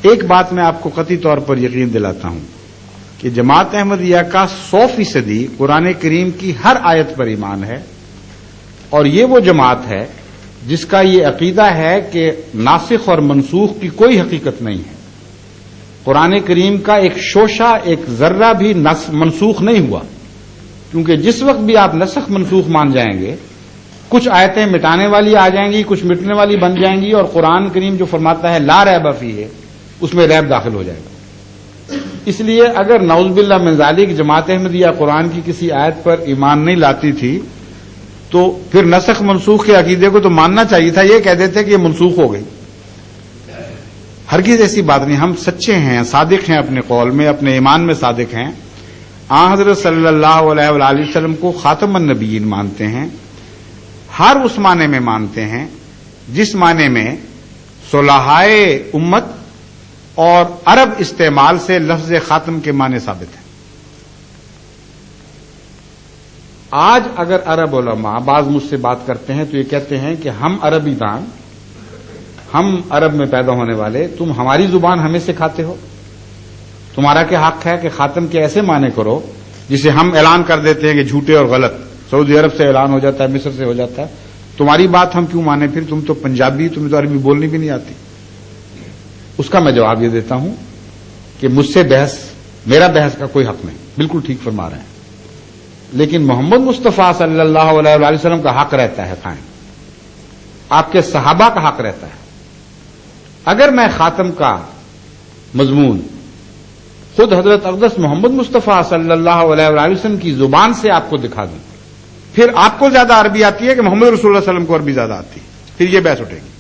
ایک بات میں آپ کو قطعی طور پر یقین دلاتا ہوں کہ جماعت احمدیہ کا 100% قرآن کریم کی ہر آیت پر ایمان ہے، اور یہ وہ جماعت ہے جس کا یہ عقیدہ ہے کہ ناسخ اور منسوخ کی کوئی حقیقت نہیں ہے۔ قرآن کریم کا ایک شوشہ، ایک ذرہ بھی منسوخ نہیں ہوا، کیونکہ جس وقت بھی آپ نسخ منسوخ مان جائیں گے، کچھ آیتیں مٹانے والی آ جائیں گی، کچھ مٹنے والی بن جائیں گی، اور قرآن کریم جو فرماتا ہے لا ریب فیہ، اس میں ریب داخل ہو جائے گا۔ اس لیے اگر نعوذ باللہ من ذالک جماعت احمدیہ قرآن کی کسی آیت پر ایمان نہیں لاتی تھی تو پھر نسخ منسوخ کے عقیدے کو تو ماننا چاہیے تھا، یہ کہہ دیتے کہ یہ منسوخ ہو گئی۔ ہرگز ایسی بات نہیں، ہم سچے ہیں، صادق ہیں اپنے قول میں، اپنے ایمان میں صادق ہیں۔ آن حضرت صلی اللہ علیہ وآلہ وسلم کو خاتم النبیین مانتے ہیں، ہر اس معنی میں مانتے ہیں جس معنی میں صلحائے امت اور عرب استعمال سے لفظ خاتم کے معنی ثابت ہیں۔ آج اگر عرب علماء بعض مجھ سے بات کرتے ہیں تو یہ کہتے ہیں کہ ہم عربی دان، ہم عرب میں پیدا ہونے والے، تم ہماری زبان ہمیں سکھاتے ہو، تمہارا کیا حق ہے کہ خاتم کے ایسے معنی کرو جسے ہم اعلان کر دیتے ہیں کہ جھوٹے اور غلط، سعودی عرب سے اعلان ہو جاتا ہے، مصر سے ہو جاتا ہے، تمہاری بات ہم کیوں مانیں؟ پھر تم تو پنجابی، تمہیں تو عربی بولنی بھی نہیں آتی۔ اس کا میں جواب یہ دیتا ہوں کہ مجھ سے میرا بحث کا کوئی حق نہیں، بالکل ٹھیک فرما رہے ہیں، لیکن محمد مصطفیٰ صلی اللہ علیہ وآلہ وسلم کا حق رہتا ہے قائم، آپ کے صحابہ کا حق رہتا ہے۔ اگر میں خاتم کا مضمون خود حضرت اقدس محمد مصطفیٰ صلی اللہ علیہ وآلہ وسلم کی زبان سے آپ کو دکھا دوں، پھر آپ کو زیادہ عربی آتی ہے کہ محمد رسول اللہ علیہ وسلم کو عربی زیادہ آتی ہے، پھر یہ بحث اٹھے گی،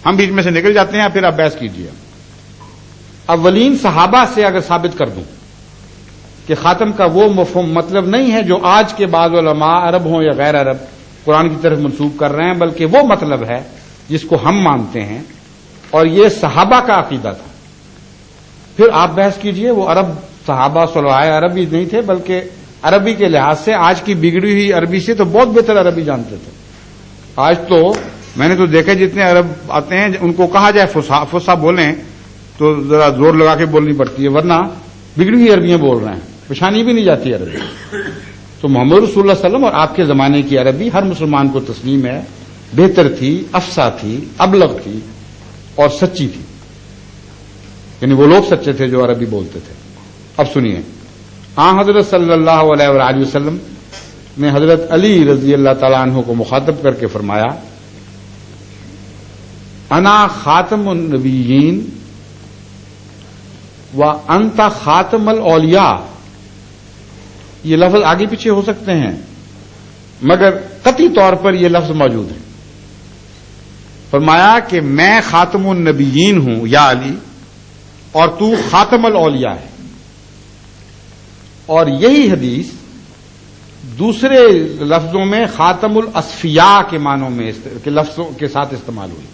ہم بیچ میں سے نکل جاتے ہیں، پھر آپ بحث کیجیے۔ اولین صحابہ سے اگر ثابت کر دوں کہ خاتم کا وہ مفہوم مطلب نہیں ہے جو آج کے بعض علماء عرب ہوں یا غیر عرب قرآن کی طرف منسوب کر رہے ہیں، بلکہ وہ مطلب ہے جس کو ہم مانتے ہیں، اور یہ صحابہ کا عقیدہ تھا، پھر آپ بحث کیجئے۔ وہ عرب صحابہ صلحائے عربی نہیں تھے، بلکہ عربی کے لحاظ سے آج کی بگڑی ہوئی عربی سے تو بہت بہتر عربی جانتے تھے۔ آج تو میں نے تو دیکھا جتنے عرب آتے ہیں ان کو کہا جائے فصحا بولیں تو ذرا زور لگا کے بولنی پڑتی ہے، ورنہ بگڑی ہوئی عربیاں بول رہے ہیں، پہچانی بھی نہیں جاتی عربی۔ تو محمد رسول اللہ صلی اللہ علیہ وسلم اور آپ کے زمانے کی عربی ہر مسلمان کو تسلیم ہے، بہتر تھی، افصح تھی، ابلغ تھی اور سچی تھی، یعنی وہ لوگ سچے تھے جو عربی بولتے تھے۔ اب سنیے، حضرت صلی اللہ علیہ وآلہ وسلم نے حضرت علی رضی اللہ تعالیٰ عنہ کو مخاطب کر کے فرمایا، انا خاتم النبیین و انت خاتم الاولیاء۔ یہ لفظ آگے پیچھے ہو سکتے ہیں مگر قطعی طور پر یہ لفظ موجود ہے۔ فرمایا کہ میں خاتم النبیین ہوں یا علی، اور تو خاتم الاولیاء ہے۔ اور یہی حدیث دوسرے لفظوں میں خاتم الاصفیاء کے معنوں میں کے لفظوں کے ساتھ استعمال ہوئی،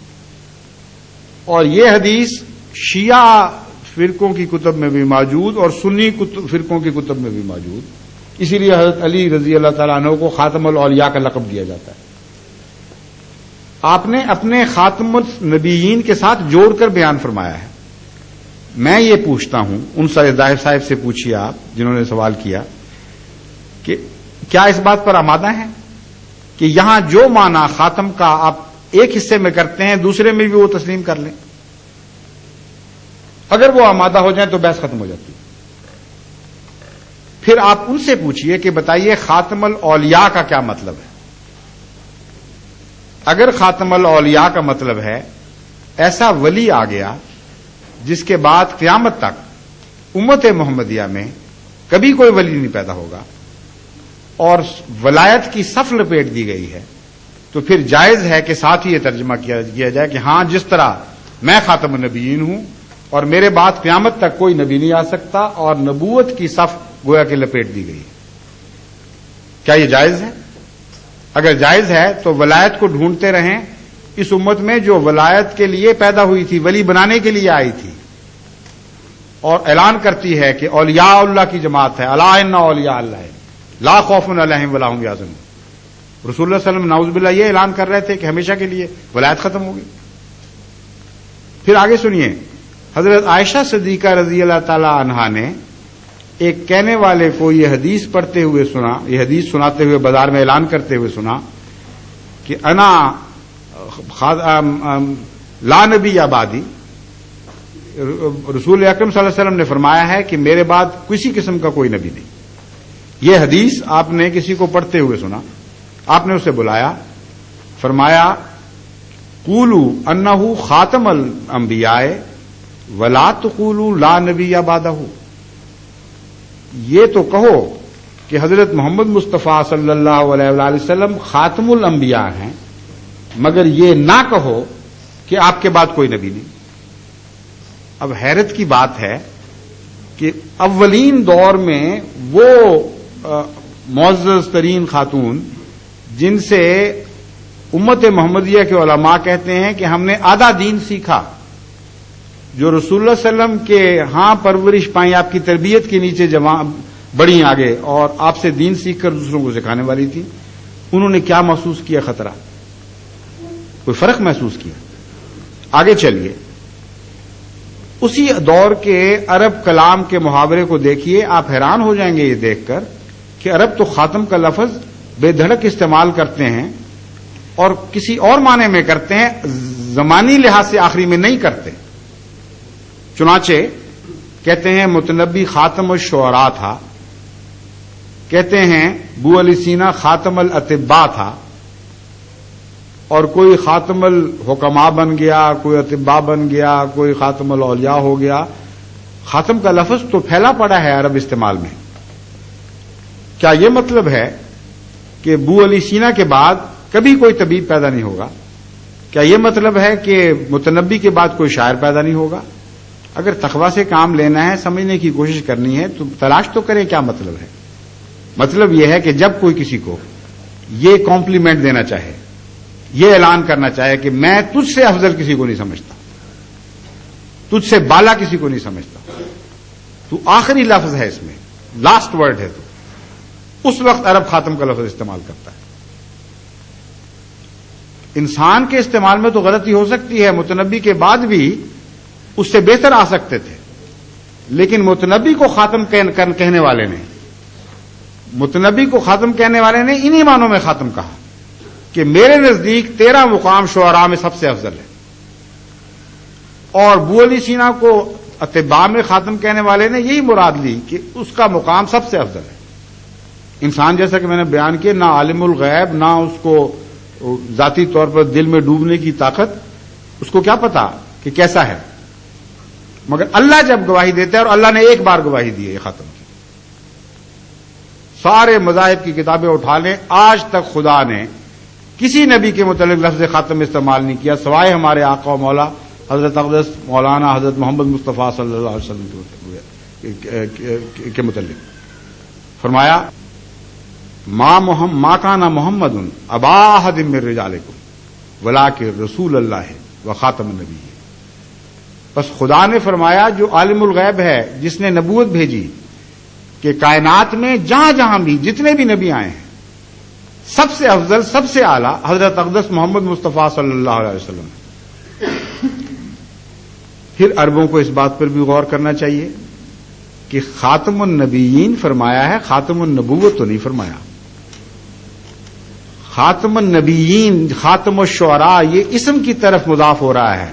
اور یہ حدیث شیعہ فرقوں کی کتب میں بھی موجود اور سنی فرقوں کی کتب میں بھی موجود، اسی لیے حضرت علی رضی اللہ تعالیٰ عنہ کو خاتم الاولیاء کا لقب دیا جاتا ہے۔ آپ نے اپنے خاتم النبیین کے ساتھ جوڑ کر بیان فرمایا ہے۔ میں یہ پوچھتا ہوں، ان ظاہر صاحب سے پوچھیے آپ جنہوں نے سوال کیا کہ کیا اس بات پر آمادہ ہیں کہ یہاں جو معنی خاتم کا آپ ایک حصے میں کرتے ہیں دوسرے میں بھی وہ تسلیم کر لیں؟ اگر وہ آمادہ ہو جائیں تو بحث ختم ہو جاتی ہے۔ پھر آپ ان سے پوچھیے کہ بتائیے خاتم الاولیاء کا کیا مطلب ہے؟ اگر خاتم الاولیاء کا مطلب ہے ایسا ولی آ گیا جس کے بعد قیامت تک امت محمدیہ میں کبھی کوئی ولی نہیں پیدا ہوگا اور ولایت کی صف لپیٹ دی گئی ہے، تو پھر جائز ہے کہ ساتھ ہی یہ ترجمہ کیا جائے کہ ہاں جس طرح میں خاتم النبیین ہوں اور میرے بعد قیامت تک کوئی نبی نہیں آ سکتا اور نبوت کی صف گویا کہ لپیٹ دی گئی ہے۔ کیا یہ جائز ہے؟ اگر جائز ہے تو ولایت کو ڈھونڈتے رہیں اس امت میں جو ولایت کے لیے پیدا ہوئی تھی، ولی بنانے کے لیے آئی تھی، اور اعلان کرتی ہے کہ اولیاء اللہ کی جماعت ہے، الا ان اولیاء اللہ لا خوف علیہم ولا هم یحزنون۔ رسول اللہ صلی اللہ علیہ وسلم نعوذ باللہ یہ اعلان کر رہے تھے کہ ہمیشہ کے لیے ولایت ختم ہوگی۔ پھر آگے سنیے، حضرت عائشہ صدیقہ رضی اللہ تعالی عنہا نے ایک کہنے والے کو یہ حدیث پڑھتے ہوئے سنا، یہ حدیث سناتے ہوئے بازار میں اعلان کرتے ہوئے سنا کہ انا لا نبی آبادی، رسول اکرم صلی اللہ علیہ وسلم نے فرمایا ہے کہ میرے بعد کسی قسم کا کوئی نبی نہیں. یہ حدیث آپ نے کسی کو پڑھتے ہوئے سنا، آپ نے اسے بلایا، فرمایا قولوا انہ خاتم الانبیاء ولا تقولوا لا نبی بعدہ، یہ تو کہو کہ حضرت محمد مصطفیٰ صلی اللہ علیہ وآلہ وسلم خاتم الانبیاء ہیں، مگر یہ نہ کہو کہ آپ کے بعد کوئی نبی نہیں. اب حیرت کی بات ہے کہ اولین دور میں وہ معزز ترین خاتون جن سے امت محمدیہ کے علماء کہتے ہیں کہ ہم نے آدھا دین سیکھا، جو رسول اللہ صلی اللہ علیہ وسلم کے ہاں پرورش پائیں، آپ کی تربیت کے نیچے بڑی آگے اور آپ سے دین سیکھ کر دوسروں کو سکھانے والی تھی، انہوں نے کیا محسوس کیا؟ خطرہ، کوئی فرق محسوس کیا؟ آگے چلیے، اسی دور کے عرب کلام کے محاورے کو دیکھیے، آپ حیران ہو جائیں گے یہ دیکھ کر کہ عرب تو خاتم کا لفظ بے دھڑک استعمال کرتے ہیں اور کسی اور معنی میں کرتے ہیں، زمانی لحاظ سے آخری میں نہیں کرتے. چنانچہ کہتے ہیں متنبی خاتم الشعراء تھا، کہتے ہیں ابو علی سینا خاتم الاطباء تھا، اور کوئی خاتم الحکماء بن گیا، کوئی اطباء بن گیا، کوئی خاتم الاولیاء ہو گیا. خاتم کا لفظ تو پھیلا پڑا ہے عرب استعمال میں. کیا یہ مطلب ہے کہ ابو علی سینا کے بعد کبھی کوئی طبیب پیدا نہیں ہوگا؟ کیا یہ مطلب ہے کہ متنبی کے بعد کوئی شاعر پیدا نہیں ہوگا؟ اگر تقویٰ سے کام لینا ہے، سمجھنے کی کوشش کرنی ہے تو تلاش تو کریں کیا مطلب ہے. مطلب یہ ہے کہ جب کوئی کسی کو یہ کمپلیمنٹ دینا چاہے، یہ اعلان کرنا چاہے کہ میں تجھ سے افضل کسی کو نہیں سمجھتا، تجھ سے بالا کسی کو نہیں سمجھتا، تو آخری لفظ ہے اس میں، لاسٹ ورڈ ہے، تو اس وقت عرب خاتم کا لفظ استعمال کرتا ہے. انسان کے استعمال میں تو غلطی ہو سکتی ہے، متنبی کے بعد بھی اس سے بہتر آ سکتے تھے، لیکن متنبی کو خاتم کہنے والے نے، متنبی کو خاتم کہنے والے نے انہی معنوں میں خاتم کہا کہ میرے نزدیک تیرا مقام شعراء میں سب سے افضل ہے. اور ابو علی سینا کو اطباء میں خاتم کہنے والے نے یہی مراد لی کہ اس کا مقام سب سے افضل ہے. انسان جیسا کہ میں نے بیان کیا، نہ عالم الغیب، نہ اس کو ذاتی طور پر دل میں ڈوبنے کی طاقت، اس کو کیا پتا کہ کیسا ہے، مگر اللہ جب گواہی دیتا ہے، اور اللہ نے ایک بار گواہی دی ہے یہ خاتم کی. سارے مذاہب کی کتابیں اٹھا لیں، آج تک خدا نے کسی نبی کے متعلق لفظ خاتم استعمال نہیں کیا سوائے ہمارے آقا و مولا حضرت اقدس مولانا حضرت محمد مصطفیٰ صلی اللہ علیہ وسلم کے متعلق. فرمایا ما کان محمد ابا احد من رجالکم ولکن رسول اللہ و خاتم النبیین. بس خدا نے فرمایا جو عالم الغیب ہے، جس نے نبوت بھیجی کہ کائنات میں جہاں جہاں بھی جتنے بھی نبی آئے ہیں، سب سے افضل، سب سے اعلیٰ حضرت اقدس محمد مصطفیٰ صلی اللہ علیہ وسلم. پھر عربوں کو اس بات پر بھی غور کرنا چاہیے کہ خاتم النبیین فرمایا ہے، خاتم النبوت تو نہیں فرمایا. خاتم النبیین، خاتم الشعراء، یہ اسم کی طرف مضاف ہو رہا ہے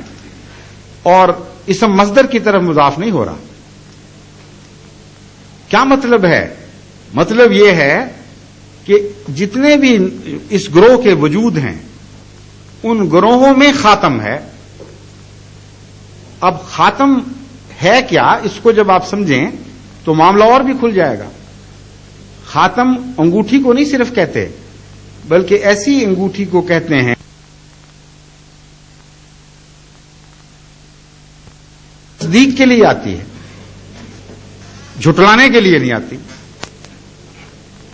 اور اسم مصدر کی طرف مضاف نہیں ہو رہا. کیا مطلب ہے؟ مطلب یہ ہے کہ جتنے بھی اس گروہ کے وجود ہیں، ان گروہوں میں خاتم ہے. اب خاتم ہے کیا، اس کو جب آپ سمجھیں تو معاملہ اور بھی کھل جائے گا. خاتم انگوٹھی کو نہیں صرف کہتے، بلکہ ایسی انگوٹھی کو کہتے ہیں تصدیق کے لیے آتی ہے، جھٹلانے کے لیے نہیں آتی.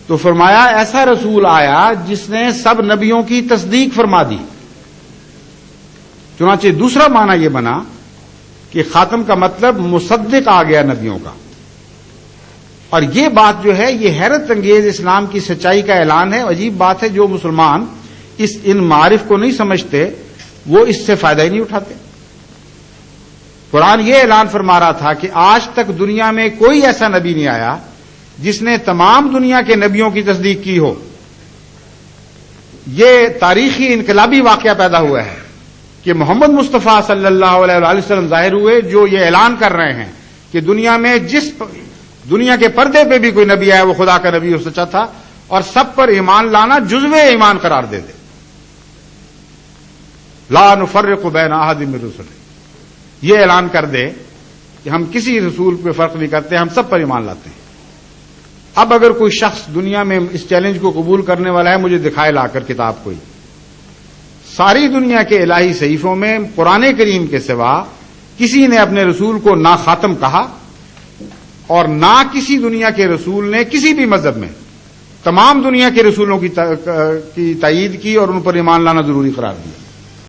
تو فرمایا ایسا رسول آیا جس نے سب نبیوں کی تصدیق فرما دی. چنانچہ دوسرا معنی یہ بنا کہ خاتم کا مطلب مصدق آ گیا نبیوں کا. اور یہ بات جو ہے یہ حیرت انگیز اسلام کی سچائی کا اعلان ہے. عجیب بات ہے، جو مسلمان ان معارف کو نہیں سمجھتے وہ اس سے فائدہ ہی نہیں اٹھاتے. قرآن یہ اعلان فرما رہا تھا کہ آج تک دنیا میں کوئی ایسا نبی نہیں آیا جس نے تمام دنیا کے نبیوں کی تصدیق کی ہو. یہ تاریخی انقلابی واقعہ پیدا ہوا ہے کہ محمد مصطفیٰ صلی اللہ علیہ وآلہ وسلم ظاہر ہوئے جو یہ اعلان کر رہے ہیں کہ دنیا میں دنیا کے پردے پہ بھی کوئی نبی آیا وہ خدا کا نبی اور سچا تھا, اور سب پر ایمان لانا جزو ایمان قرار دے دے. لا نفرق بین احد من رسلہ, یہ اعلان کر دے کہ ہم کسی رسول پہ فرق نہیں کرتے, ہم سب پر ایمان لاتے ہیں. اب اگر کوئی شخص دنیا میں اس چیلنج کو قبول کرنے والا ہے, مجھے دکھائے لا کر کتاب کوئی. ساری دنیا کے الہی صحیفوں میں قرآن کریم کے سوا کسی نے اپنے رسول کو نہ خاتم کہا اور نہ کسی دنیا کے رسول نے کسی بھی مذہب میں تمام دنیا کے رسولوں کی تائید کی اور ان پر ایمان لانا ضروری قرار دیا.